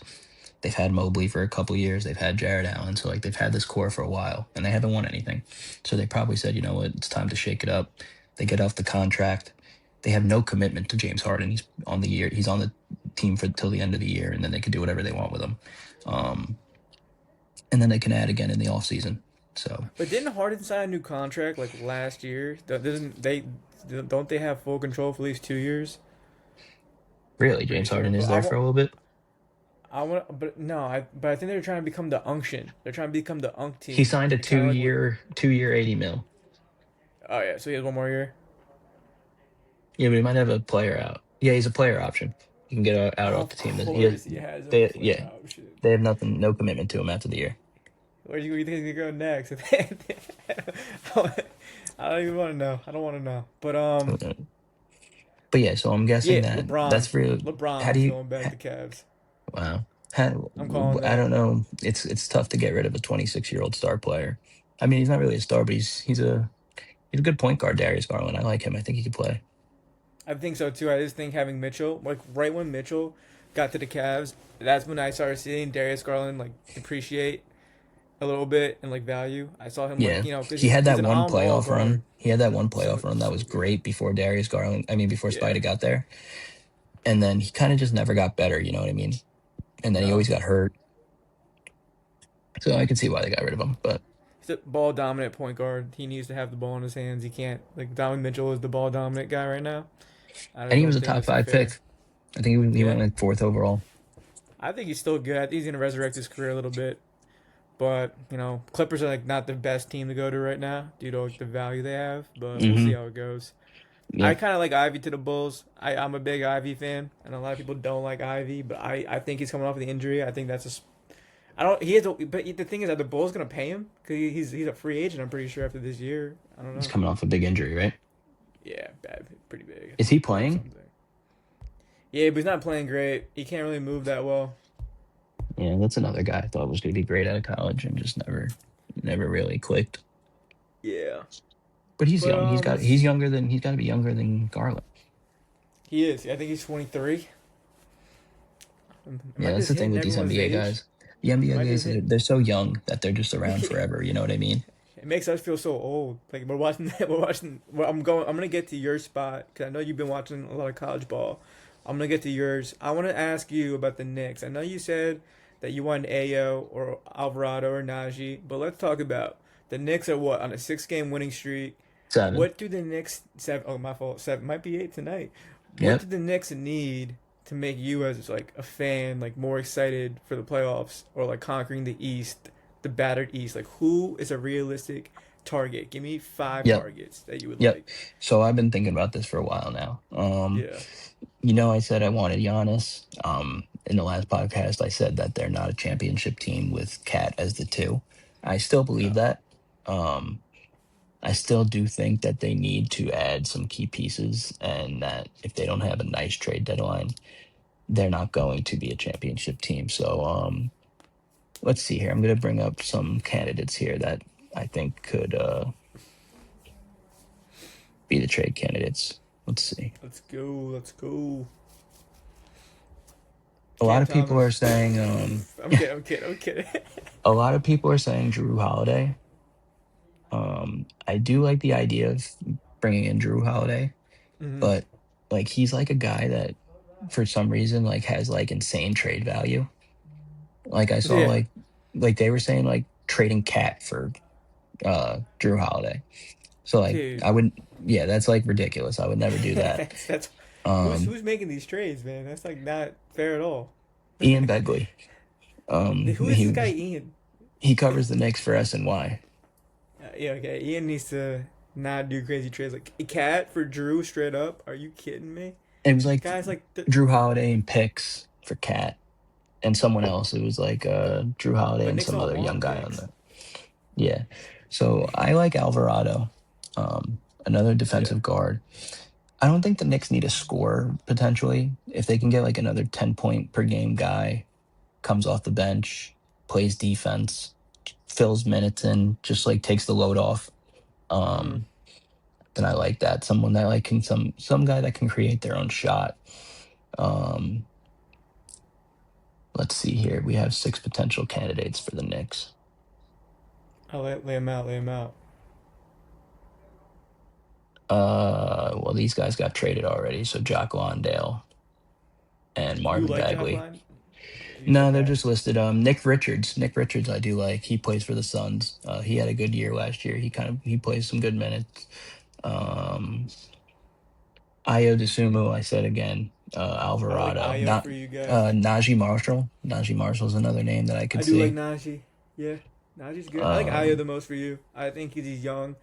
They've had Mobley for a couple years. They've had Jared Allen. So like they've had this core for a while and they haven't won anything. So they probably said, you know what, it's time to shake it up. They get off the contract. They have no commitment to James Harden. He's on the year. He's on the team for till the end of the year, and then they can do whatever they want with him. Um, and then they can add again in the off season. So But didn't Harden sign a new contract like last year? Doesn't they? Don't they have full control for at least 2 years? really, Pretty James sure. Harden But is I there for won't. a little bit. I want, but no, but I think they're trying to become the unction. They're trying to become the unk He team, signed a and kind of like what. 2-year 80 mil. Oh yeah, so he has one more year. Yeah, but he might have a player out. Yeah, he's a player option. You can get out off Of the team. He has, course, he has a they, player yeah, option. they have nothing, no commitment to him after the year. Where do you think he's gonna go next? I don't even want to know. I don't want to know. But Uh, But yeah, so I'm yeah, guessing that LeBron. that's real. How do LeBron's you? going back to Cavs. Wow. How, I'm calling I that. don't know. It's tough to get rid of a 26-year-old star player. I mean, he's not really a star, but he's a good point guard, Darius Garland. I like him. I think he could play. I think so too. I just think having Mitchell, like right when Mitchell got to the Cavs, that's when I started seeing Darius Garland like depreciate a little bit and like value. I saw him like Yeah, because he had he's that an one on ball playoff guard. run. He had that one So playoff run that so was good. great before Darius Garland. I mean, before Yeah. Spider got there, and then he kind of just never got better. You know what I mean? And then he No. always got hurt. So I can see why they got rid of him. But He's a ball dominant point guard. He needs to have the ball in his hands. He can't like Donovan Mitchell is the ball dominant guy right now. I just and he was don't a think top it's five fair. pick. I think he Yeah. went like fourth overall. I think he's still good. I think he's gonna resurrect his career a little bit. But Clippers are like not the best team to go to right now due to like, the value they have. But we'll see Hmm. how it goes. I Yep. kind of like Ivy to the Bulls. I'm a big Ivy fan, and a lot of people don't like Ivy. But I think he's coming off the injury. I think that's a. I don't. He has. But the thing is, are the Bulls gonna pay him? Because he's a free agent. I'm pretty sure after this year. I don't He's know. coming off a big injury, right? Yeah, bad, pretty big. Is he Broke playing? something. Yeah, but he's not playing great. He can't really move that well. Yeah, that's another guy I thought was going to be great out of college and just never really clicked. Yeah, But he's but young. He's got to be younger than Garland. he is. I think he's 23. Am Yeah, I that's just the thing hitting with these everyone's NBA age? guys. The Am NBA I guys, just hit? they're so young that they're just around forever. You know what I mean? It makes us feel so old. Like we're watching. We're watching. Well, I'm going. I'm gonna get to your spot because I know you've been watching a lot of college ball. I'm gonna get to yours. I want to ask you about the Knicks. I know you said that you wanted Ayo or Alvarado or Najee, but let's talk about the Knicks are what on a 6 game winning streak. 7. What do the Knicks seven? Oh, my fault. Seven might be eight tonight. What do Yep. the Knicks need to make you, as like a fan, like more excited for the playoffs or like conquering the East, the battered East? Like, who is a realistic target? Give me five Yep. targets that you would Yep. like. So I've been thinking about this for a while now. Yeah. I said I wanted Giannis. In the last podcast, I said that they're not a championship team with Cat as the two. I still believe No. that. Um, I still do think that they need to add some key pieces, and that if they don't have a nice trade deadline, they're not going to be a championship team. So let's see here. I'm going to bring up some candidates here that I think could be the trade candidates. Let's see. Let's go. Let's go. A lot Cam of people are Thomas. saying, I'm kidding. I'm kidding. I'm kidding. a lot of people are saying Drew Holiday. I do like the idea of bringing in Drew Holiday, hmm but like he's like a guy that for some reason like has like insane trade value. Like I saw Yeah, like they were saying like trading Cat for Drew Holiday. So like dude. I wouldn't, yeah, that's like ridiculous. I would never do that. That's Um who's making these trades, man. That's like not fair at all. Ian Begley. Who is this guy, Ian? He covers the Knicks for SNY. Yeah, okay. Ian needs to not do crazy trades like a cat for Drew straight up. Are you kidding me? It was like Guys like Drew Holiday and picks for Cat and someone else. It was like Drew Holiday but and Knicks some don't other young want guy on picks. the, yeah. So I like Alvarado, another Yeah. defensive guard. I don't think the Knicks need a scorer potentially. If they can get like another 10-point per game guy, comes off the bench, plays defense, fills minutes in, just like takes the load off. hmm Um, then I like that. Someone that like can some guy that can create their own shot. Um, let's see here. We have 6 potential candidates for the Knicks. I'll lay him out. Lay him out. Well, these guys got traded already. So Jock Lawndale and You Marvin like Jock Bagley. Line? You No, said they're that. just listed. Nick Richards. Nick Richards, I do like. He plays for the Suns. He had a good year last year. He plays some good minutes. Um, Io DeSumo, I said again. I like Alvarado, Ayo not for you guys. Najee Marshall. Najee Marshall's another name that I I could do like see. Najee. Yeah, Najee's good. I like Ayo Um, the most for you. I think he's young.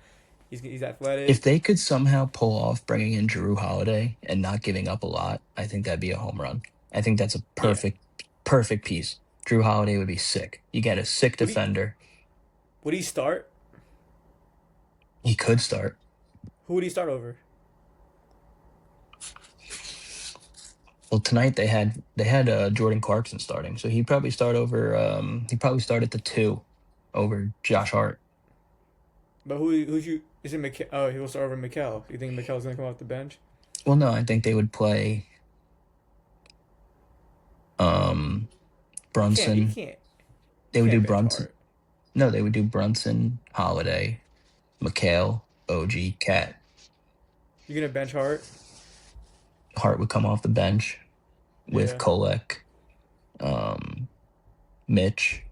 He's if athletic. they could somehow pull off bringing in Drew Holiday and not giving up a lot, I think that'd be a home run. I think that's a Yeah. perfect piece. Drew Holiday would be sick. You get a sick Would he defender. would he start? He could start. Who would he start over? Well, tonight they had Jordan Clarkson starting, so he'd probably start over. He'd probably start at the two over Josh Hart. But who's you? Is it McK? Oh, he will start over Mikel. You think Mikel's gonna come off the bench? Well, no, I think they would play um You can't. You Brunson. can't. You They would do can't bench Brunson. Hart. No, they would do Brunson, Holiday, McHale, OG, Cat. You're gonna bench Hart? Hart would come off the bench with Yeah. Kolek, um, Mitch.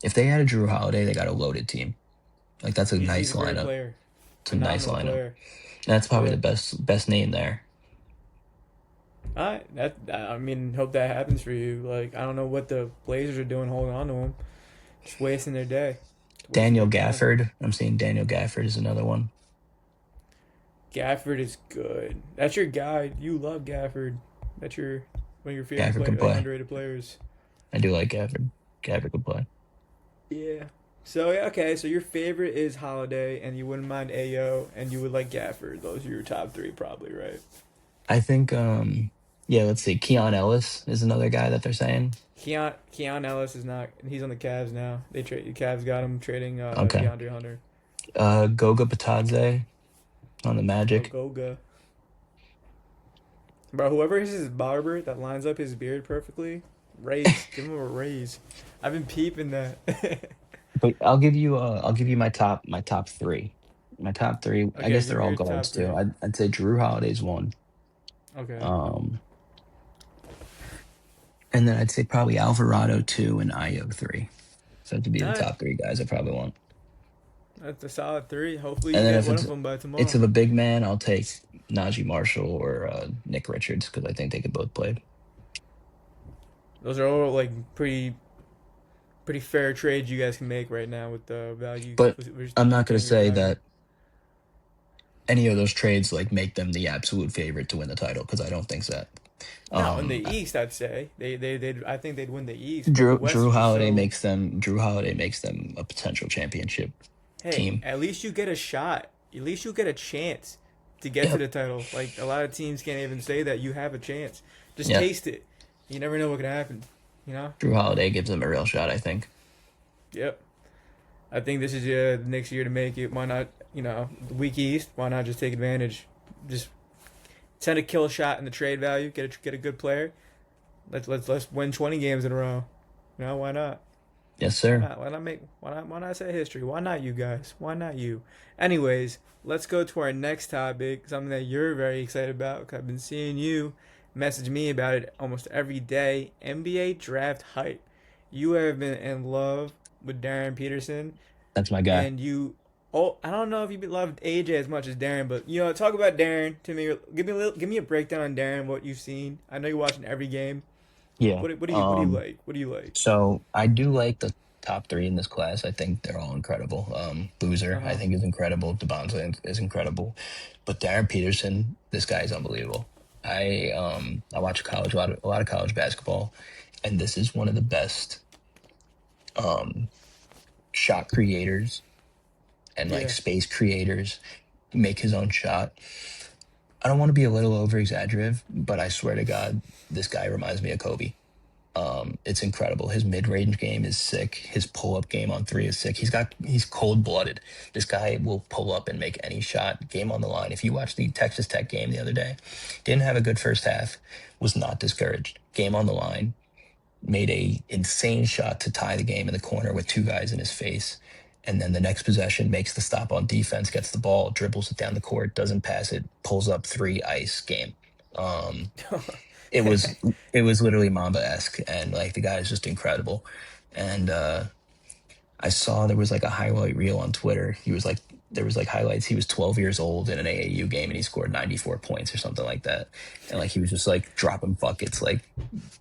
If they had a Drew Holiday, they got a loaded team. Like that's a He's nice a great lineup. player. It's a nice Phenomenal lineup. player. That's probably Yeah. the best name there. I mean, hope that happens for you. Like, I don't know what the Blazers are doing holding on to him. Just wasting their day. Just wasting Daniel their time. Gafford. I'm seeing Daniel Gafford is another one. Gafford is good. That's your guy. You love Gafford. That's your one of your favorite Gafford can player, like play. underrated players. I do like Gafford. Gafford can play. Yeah. So yeah, okay. So your favorite is Holiday, and you wouldn't mind Ayo, and you would like Gafford. Those are your top three, probably, right? I think yeah, let's see. Keon Ellis is another guy that they're saying. Keon Ellis is not. He's on the Cavs now. They trade. The Cavs got him trading Okay. DeAndre Hunter. Goga Batadze on the Magic. Goga. Bro, whoever is his barber that lines up his beard perfectly, raise. Give him a raise. I've been peeping that. But I'll give you my top three. My top three, I Okay, guess give they're me all your guards top too. three. I'd say Drew Holiday's one. Okay. Um and then I'd say probably Alvarado two and Io three. So to be All the right. top three guys I probably want. That's a solid three. Hopefully And you then get if one of them by it's tomorrow. of a big man, I'll take Najee Marshall or Nick Richards because I think they could both play. Those are all like pretty fair trades you guys can make right now with the value But I'm not gonna retaining your say value. that any of those trades like make them the absolute favorite to win the title because I don't think so. Now in the Um, East, I'd say they I think they'd win the East, but the West Drew is just Holiday so. makes them Drew Holiday makes them a potential championship Hey, team. at least you get a shot. At least you get a chance to get to Yep. the title. Like a lot of teams can't even say that you have a chance. Just Yeah. taste it. You never know what could happen. You know? Drew Holiday gives them a real shot, I think. Yep. I think this is the next year to make it. Why not? The week East. Why not just take advantage? Just send a kill shot in the trade value. Get a good player. Let's win 20 games in a row. Why not? Yes, Why sir. not? Why not set history? Why not you guys? Why not you? Anyways, let's go to our next topic. Something that you're very excited about. 'Cause I've been seeing you message me about it almost every day. NBA draft hype. You have been in love with Darren Peterson, That's my guy. and you. Oh, I don't know if you loved AJ as much as Darren, but talk about Darren to me. Give me a breakdown on Darren. What you've seen. I know you're watching every game. Yeah. What do you like? What do you like? So I do like the top three in this class. I think they're all incredible. Uh Boozer, I huh. think is incredible. DeBonza is incredible. But Darren Peterson, this guy is unbelievable. I watch a lot of college basketball, and this is one of the best um shot creators and like Yeah. space creators. Make his own shot. I don't want to be a little over exaggerative, but I swear to God, this guy reminds me of Kobe. It's incredible. His mid range game is sick. His pull up game on three is sick. He's cold blooded. This guy will pull up and make any shot. Game on the line. If you watch the Texas Tech game the other day, didn't have a good first half. Was not discouraged. Game on the line. Made a insane shot to tie the game in the corner with two guys in his face. And then the next possession makes the stop on defense, gets the ball, dribbles it down the court, doesn't pass it, pulls up three ice game. Um, it was it was literally Mamba esque, and like the guy is just incredible. And I saw there was like a highlight reel on Twitter. He was like there was like highlights. He was 12 years old in an AAU game and he scored 94 points or something like that. And like he was just like dropping buckets like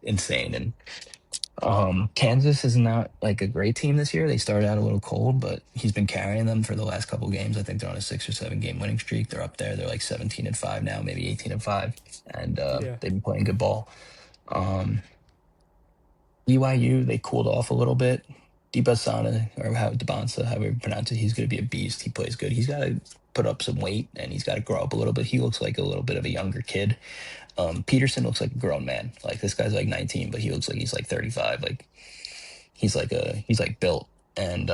insane. And Kansas is not like a great team this year. They started out a little cold, but he's been carrying them for the last couple games. I think they're on a 6 or 7 game winning streak. They're up there. They're like 17-5 now, maybe 18-5, and Yeah. they've been playing good ball. Um, BYU, they cooled off a little bit. Debasana, or how Debansa, however you pronounce it, he's going to be a beast. He plays good. He's got to put up some weight and he's got to grow up a little bit. He looks like a little bit of a younger kid. Peterson looks like a grown man. Like this guy's like 19, but he looks like he's like 35. Like he's like built. And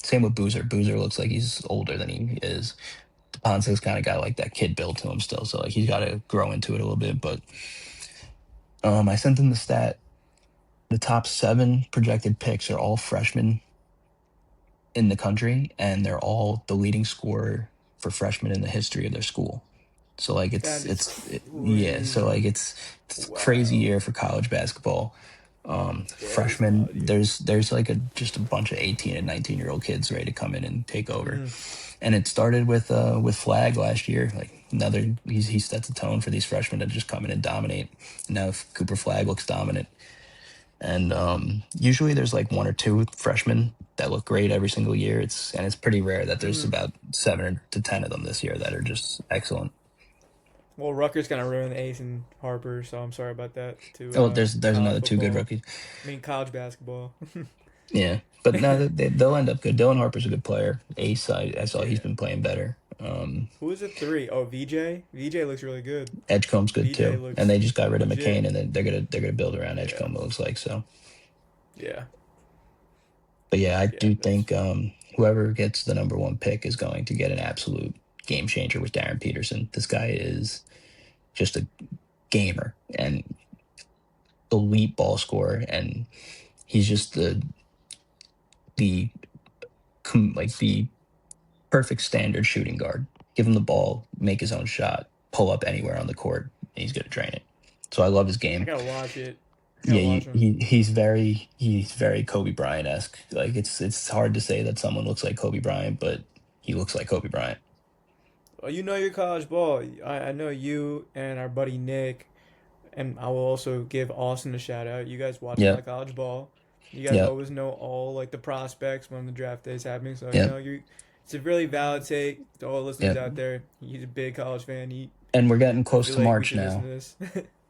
same with Boozer. Boozer looks like he's older than he is. Ponce's kind of got like that kid build to him still, so like he's got to grow into it a little bit. But I sent him the stat. The top 7 projected picks are all freshmen in the country, and they're all the leading scorer for freshmen in the history of their school. So like That is yeah. So like crazy. it's a crazy Wow. year for college basketball. Yeah, that is Freshmen, wild, dude. there's like just a bunch of 18 and 19-year-old kids ready to come in and take over. Mm. And it started with Flag last year. Like another, he set the tone for these freshmen to just come in and dominate. Now Cooper Flag looks dominant. And usually there's like 1 or 2 freshmen that look great every single year. It's pretty rare that there's Mm. about 7 to 10 of them this year that are just excellent. Well, Rutgers gonna ruin Ace and Harper, so I'm sorry about that to Oh, there's college another 2 good football. rookies. I mean college basketball. Yeah, but no, they'll end up good. Dylan Harper's a good player. Ace, I saw he's Yeah. been playing better. Who is it 3? Oh, VJ. VJ looks really good. Edgecomb's good VJ too, and they looks just got rid of legit. McCain, and then they're gonna build around Yeah. Edgecombe. It looks like so. Yeah. But yeah, I Yeah. do That's think whoever gets the number 1 pick is going to get an absolute game changer with Darren Peterson. This guy is just a gamer and elite ball scorer, and he's just the like the perfect standard shooting guard. Give him the ball, make his own shot, pull up anywhere on the court, and he's gonna drain it. So I love his I game. gotta watch it. I gotta Yeah, watch him. he's very Kobe Bryant esque. Like it's hard to say that someone looks like Kobe Bryant, but he looks like Kobe Bryant. Well, you know your college ball. I know you and our buddy Nick, and I will also give Austin a shout out. You guys watch a lot Yep, of college ball. You guys yep, always know all like the prospects when the draft day is happening. So yep, you, it's a really valid take to all listeners yep. out there. He's a big college fan. And we're getting I close feel to like we March should listen now. to this.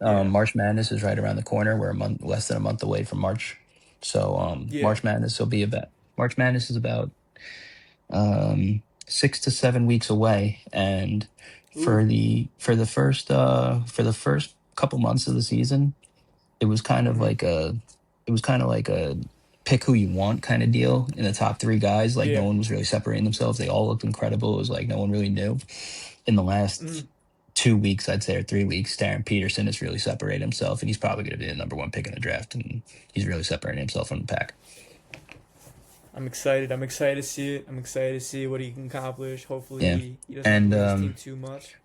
Yeah, March Madness is right around the corner. We're less than a month away from March. So yeah. March Madness is about 6 to 7 weeks away, and Ooh. for the first couple months of the season, it was kind of Hmm. like a it was kind of like a pick who you want kind of deal in the top 3 guys. Like no Yeah. one was really separating themselves. They all looked incredible. It was like no one really knew. In the last Mm. 2 weeks, I'd say, or 3 weeks, Darren Peterson has really separated himself, and he's probably going to be the number 1 pick in the draft. And he's really separating himself from the pack. I'm excited. I'm excited to see it. I'm excited to see what he can accomplish. Hopefully, Yeah, he doesn't have to and lead his team too much.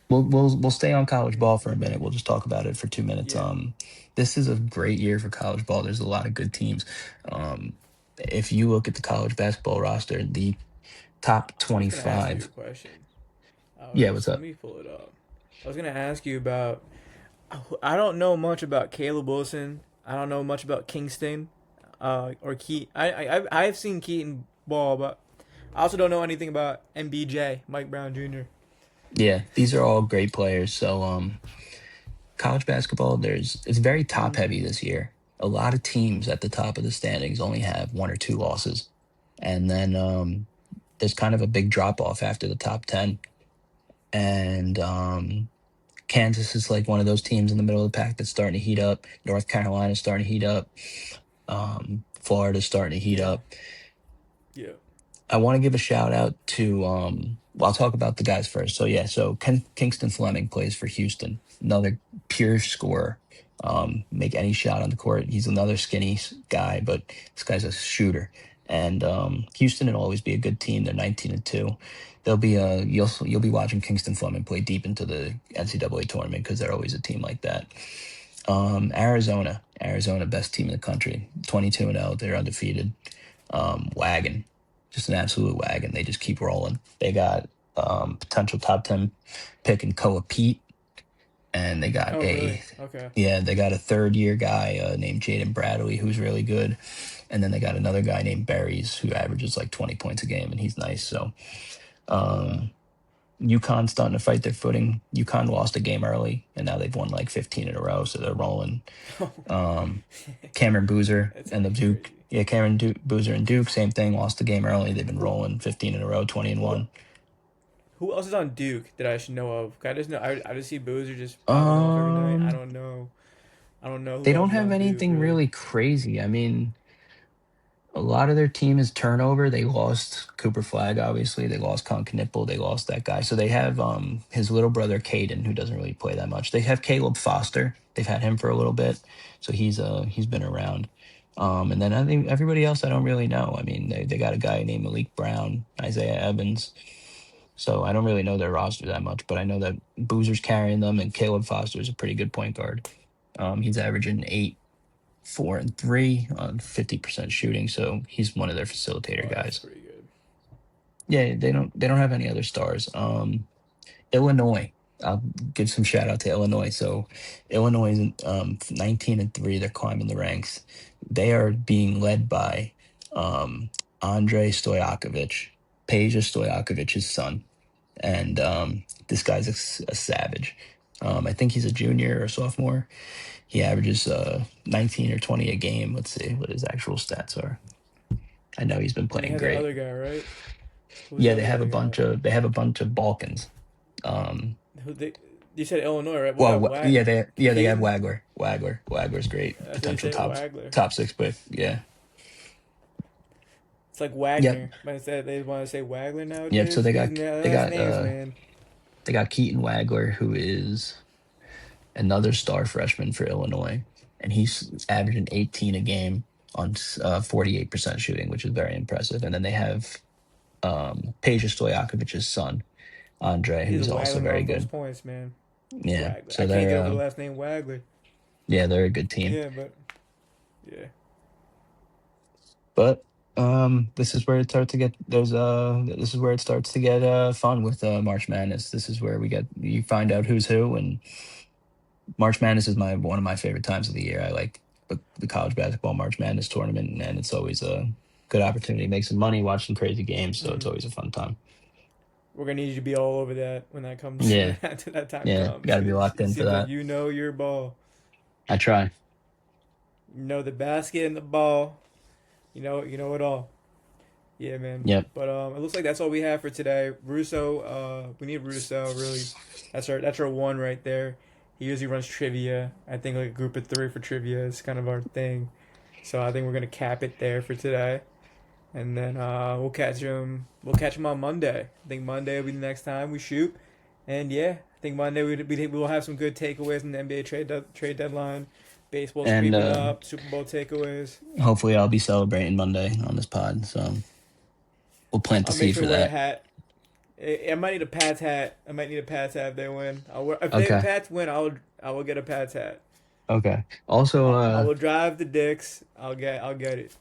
we'll stay on college ball for a minute. We'll just talk about it for 2 minutes. Yeah. This is a great year for college ball. There's a lot of good teams. Um, if you look at the college basketball roster, the top I was gonna ask you a 25. question. Yeah, what's Let up? me pull it up. I was gonna ask you about. I don't know much about Caleb Wilson. I don't know much about Kingston, or Keat. I've seen Keaton ball, but I also don't know anything about MBJ, Mike Brown Jr. Yeah, these are all great players. So college basketball, it's very top Mm, heavy this year. A lot of teams at the top of the standings only have 1 or 2 losses, and then there's kind of a big drop off after the top 10. And Kansas is like one of those teams in the middle of the pack that's starting to heat up. North Carolina's starting to heat up. Florida's starting to heat yeah, up. yeah. I want to give a shout out to well, I'll talk about the guys first. So yeah, so Kingston Fleming plays for Houston, another pure scorer. Make any shot on the court. He's another skinny guy, but this guy's a shooter. And Houston will always be a good team. They're 19-2. They'll be you'll be watching Kingston Fleming play deep into the NCAA tournament because they're always a team like that. Arizona, best team in the country, 22-0. They're undefeated. Wagon. just an absolute wagon. They just keep rolling. They got potential top 10 pick in Koa Pete, and they got Oh, a really? Okay. yeah, they got a third year guy named Jaden Bradley who's really good, and then they got another guy named Berries who averages like 20 points a game, and he's nice. So Oh, wow. UConn's starting to fight their footing. UConn lost a game early, and now they've won like 15 in a row, so they're rolling. Um, Cameron Boozer That's and the Duke. crazy. Yeah, Boozer and Duke, same thing. Lost the game early. They've been rolling 15 in a row, 20 and Who one. who else is on Duke that I should know of? 'Cause I just know I just see Boozer just popping off every night. I Um, don't know. I don't know they who else don't is have on Duke anything really. really crazy. I mean, a lot of their team is turnover. They lost Cooper Flag, obviously. They lost Con Knipple. They lost that guy. So they have his little brother Caden, who doesn't really play that much. They have Caleb Foster. They've had him for a little bit, so he's been around. And then I think everybody else I don't really know. I mean, they got a guy named Malik Brown, Isaiah Evans. So I don't really know their roster that much, but I know that Boozer's carrying them, and Caleb Foster is a pretty good point guard. He's averaging 8, 4, and 3 on 50% shooting, so he's one of their facilitator Oh, that's guys. pretty good. Yeah, they don't have any other stars. Illinois, I'll give some shout out to Illinois. So Illinois is 19-3. They're climbing the ranks. They are being led by Andre Stojakovic, Peja Stojakovic's son, and this guy's a savage. I think he's a junior or sophomore. He averages 19 or 20 a game. Let's see what his actual stats are. I know he's been And they playing had that great. other guy, right? Who's Yeah, the other guy? they have a bunch of Balkans. Um, Who they? You said Illinois, right? What well, about they have Caden? Wagler's great That's what you potential said, Wagler. top six pick. Yeah, It's like yep, Wagner, but instead they want to say Wagler yep. So nowadays. These they last got names, man. they got Keaton Wagler, who is another star freshman for Illinois, and he's averaging 18 a game on 48% shooting, which is very impressive. And then they have Peja Stojakovic's son, Andre, He's who's also waggling very off those good. points, man. Yeah, Wagler. I so can't get they're over the last name Wagler. they're a good team. Yeah, but yeah. But this is where it starts to get this is where it starts to get fun with March Madness. This is where you find out who's who, and March Madness is my one of my favorite times of the year. I like the college basketball March Madness tournament, and it's always a good opportunity to make some money, watch some crazy games. So it's Mm. always a fun time. We're gonna need you to be all over that when that comes when Yeah, that time yeah, comes got to be because locked it in for seems like that. you know your ball. I try. You know the basket and the ball. You know it all. Yeah, man. Yep. But it looks like that's all we have for today. Russo, we need Russo. Really, that's our one right there. He usually runs trivia. I think like a group of three for trivia is kind of our thing. So I think we're gonna cap it there for today, and then we'll catch him. We'll catch him on Monday. I think Monday will be the next time we shoot. And yeah, I think Monday we will have some good takeaways in the NBA trade deadline. Baseball's And creeping up. Super Bowl takeaways. hopefully, I'll be celebrating Monday on this pod. So we'll plant the I'll make seed sure for to wear a that. hat. I might need a Pats hat. I might need a Pats hat if they win. If the Okay. Pats win, I will get a Pats hat. Okay. Also, I will drive the Dicks. I'll get it.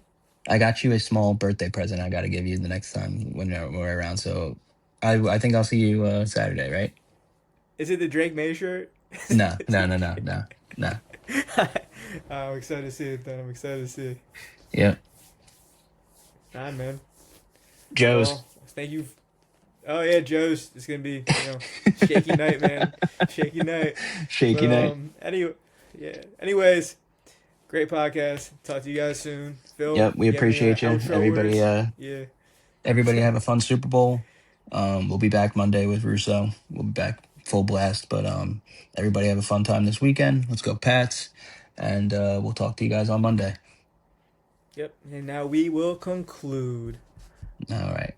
I got you a small birthday present I got to give you the next time when we're around. So I think I'll see you Saturday, right? Is it the Drake May shirt? No, no, no, no, no, no. I'm excited to see it. Then I'm excited to see it. Yep. Nah, man. Joe's. Well, thank you. Oh yeah, Joe's. It's gonna be shaky night, man. Shaky night. But Shaky night. anyway, yeah. Anyways, great podcast. Talk to you guys soon. Phil, Yep. We you have any appreciate you. outro words? Yeah. Everybody have a fun Super Bowl. We'll be back Monday with Russo. We'll be back full blast. But everybody have a fun time this weekend. Let's go Pats. And we'll talk to you guys on Monday. Yep. And now we will conclude. All right.